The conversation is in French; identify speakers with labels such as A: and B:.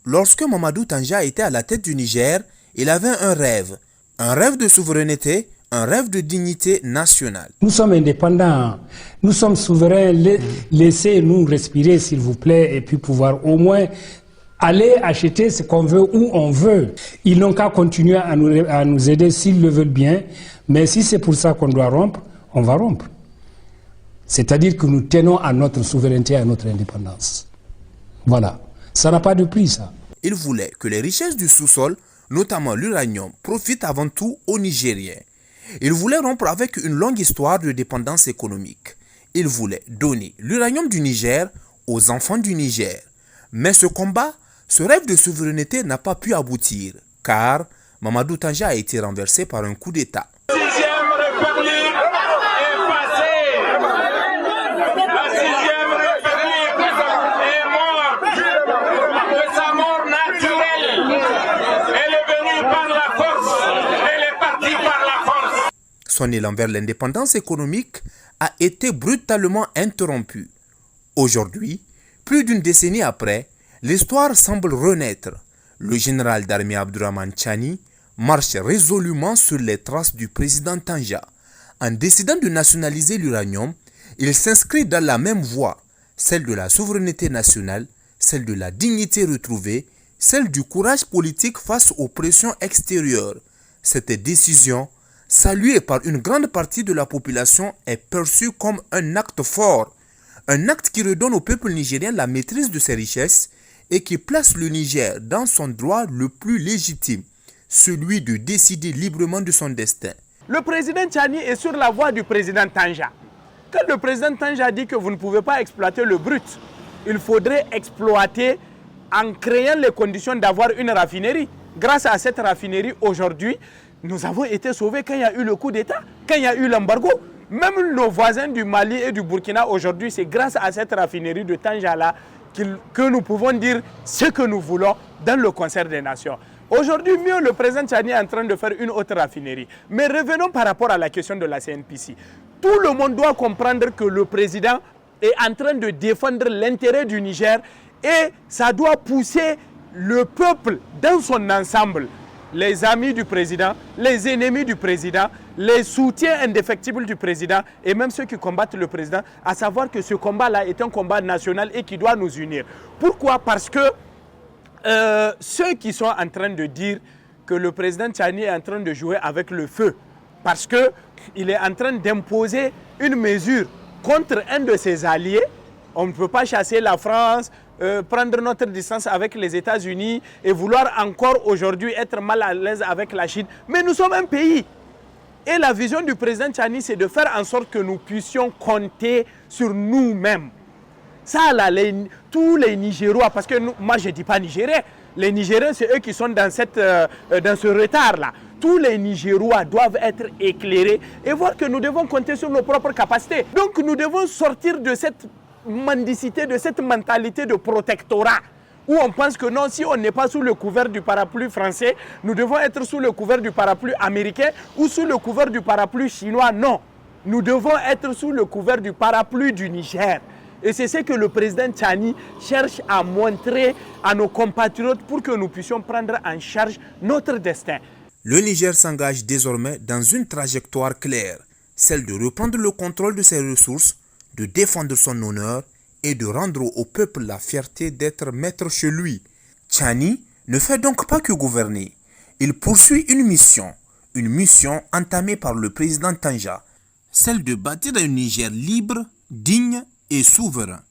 A: Lorsque Mamadou Tanja était à la tête du Niger, il avait un rêve de souveraineté, un rêve de dignité nationale.
B: Nous sommes indépendants, nous sommes souverains, laissez-nous respirer s'il vous plaît et puis pouvoir au moins aller acheter ce qu'on veut où on veut. Ils n'ont qu'à continuer à nous aider s'ils le veulent bien, mais si c'est pour ça qu'on doit rompre, on va rompre. C'est-à-dire que nous tenons à notre souveraineté et à notre indépendance. Voilà. Ça n'a pas de prix, ça.
A: Il voulait que les richesses du sous-sol, notamment l'uranium, profitent avant tout aux Nigériens. Il voulait rompre avec une longue histoire de dépendance économique. Il voulait donner l'uranium du Niger aux enfants du Niger. Mais ce combat, ce rêve de souveraineté n'a pas pu aboutir, car Mamadou Tanja a été renversé par un coup d'État. Son élan vers l'indépendance économique a été brutalement interrompu. Aujourd'hui, plus d'une décennie après, l'histoire semble renaître. Le général d'armée Abdourahmane Tchani marche résolument sur les traces du président Tanja. En décidant de nationaliser l'uranium, il s'inscrit dans la même voie, celle de la souveraineté nationale, celle de la dignité retrouvée, celle du courage politique face aux pressions extérieures. Cette décision, saluée par une grande partie de la population, est perçue comme un acte fort, un acte qui redonne au peuple nigérien la maîtrise de ses richesses et qui place le Niger dans son droit le plus légitime, celui de décider librement de son destin.
C: Le président Tchani est sur la voie du président Tanja. Quand le président Tanja dit que vous ne pouvez pas exploiter le brut, il faudrait exploiter en créant les conditions d'avoir une raffinerie. Grâce à cette raffinerie, aujourd'hui, nous avons été sauvés quand il y a eu le coup d'État, quand il y a eu l'embargo. Même nos voisins du Mali et du Burkina aujourd'hui, c'est grâce à cette raffinerie de Tanja-là que nous pouvons dire ce que nous voulons dans le concert des nations. Aujourd'hui, mieux, le président Tchani est en train de faire une autre raffinerie. Mais revenons par rapport à la question de la CNPC. Tout le monde doit comprendre que le président est en train de défendre l'intérêt du Niger et ça doit pousser le peuple dans son ensemble. Les amis du président, les ennemis du président, les soutiens indéfectibles du président et même ceux qui combattent le président, à savoir que ce combat-là est un combat national et qui doit nous unir. Pourquoi? Parce que ceux qui sont en train de dire que le président Tchani est en train de jouer avec le feu, parce qu'il est en train d'imposer une mesure contre un de ses alliés, on ne peut pas chasser la France, prendre notre distance avec les États-Unis et vouloir encore aujourd'hui être mal à l'aise avec la Chine. Mais nous sommes un pays. Et la vision du président Tchani, c'est de faire en sorte que nous puissions compter sur nous-mêmes. Ça, là, tous les Nigérois, parce que moi je ne dis pas Nigériens, les Nigériens, c'est eux qui sont dans ce retard-là. Tous les Nigérois doivent être éclairés et voir que nous devons compter sur nos propres capacités. Donc nous devons sortir de cette mendicité, de cette mentalité de protectorat, où on pense que non, si on n'est pas sous le couvert du parapluie français, nous devons être sous le couvert du parapluie américain ou sous le couvert du parapluie chinois. Non, nous devons être sous le couvert du parapluie du Niger. Et c'est ce que le président Tchani cherche à montrer à nos compatriotes pour que nous puissions prendre en charge notre destin.
A: Le Niger s'engage désormais dans une trajectoire claire, celle de reprendre le contrôle de ses ressources, de défendre son honneur et de rendre au peuple la fierté d'être maître chez lui. Tchani ne fait donc pas que gouverner. Il poursuit une mission entamée par le président Tanja, celle de bâtir un Niger libre, digne et souverain.